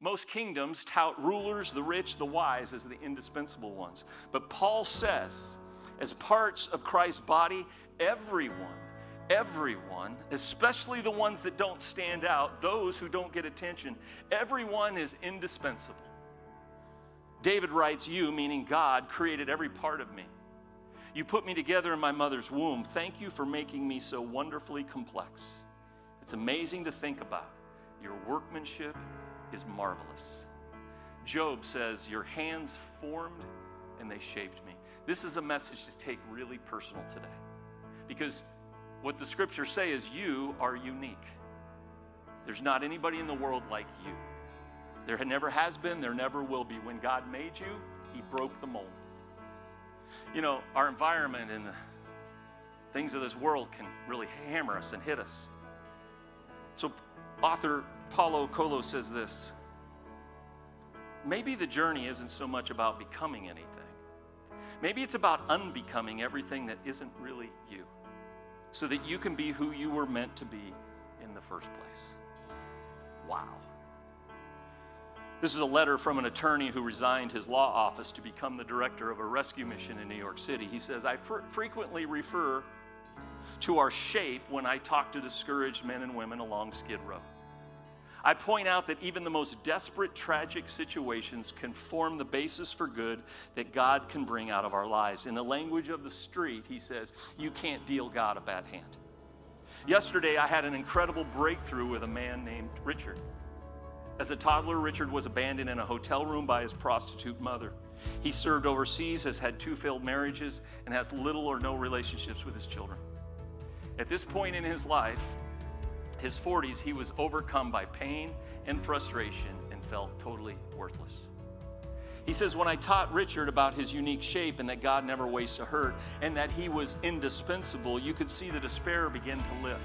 Most kingdoms tout rulers, the rich, the wise as the indispensable ones. But Paul says, as parts of Christ's body, everyone, especially the ones that don't stand out, those who don't get attention, everyone is indispensable. David writes, you, meaning God, created every part of me. You put me together in my mother's womb. Thank you for making me so wonderfully complex. It's amazing to think about. Your workmanship is marvelous. Job says, your hands formed and they shaped me. This is a message to take really personal today. Because what the scriptures say is you are unique. There's not anybody in the world like you. There never has been, there never will be. When God made you, he broke the mold. You know, our environment and the things of this world can really hammer us and hit us. So author Paulo Coelho says this, maybe the journey isn't so much about becoming anything. Maybe it's about unbecoming everything that isn't really you, so that you can be who you were meant to be in the first place. Wow. This is a letter from an attorney who resigned his law office to become the director of a rescue mission in New York City. He says, I frequently refer to our shape when I talk to discouraged men and women along Skid Row. I point out that even the most desperate, tragic situations can form the basis for good that God can bring out of our lives. In the language of the street, he says, you can't deal God a bad hand. Yesterday, I had an incredible breakthrough with a man named Richard. As a toddler, Richard was abandoned in a hotel room by his prostitute mother. He served overseas, has had 2 failed marriages, and has little or no relationships with his children. At this point in his life, his 40s, he was overcome by pain and frustration and felt totally worthless. He says, when I taught Richard about his unique shape and that God never wastes a hurt and that he was indispensable, you could see the despair begin to lift.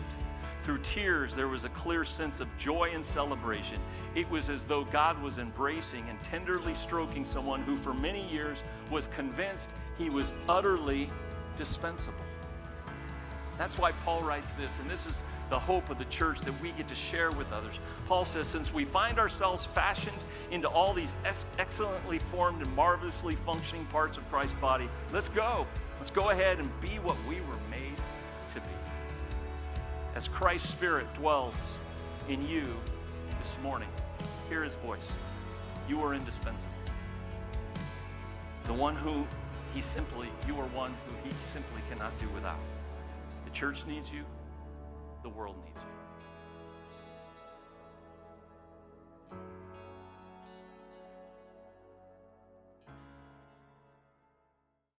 Through tears, there was a clear sense of joy and celebration. It was as though God was embracing and tenderly stroking someone who for many years was convinced he was utterly dispensable. That's why Paul writes this, and this is the hope of the church that we get to share with others. Paul says, since we find ourselves fashioned into all these excellently formed and marvelously functioning parts of Christ's body, let's go. Let's go ahead and be what we were made to be. As Christ's Spirit dwells in you this morning, hear his voice. You are indispensable. You are one who he simply cannot do without. The church needs you. The world needs you.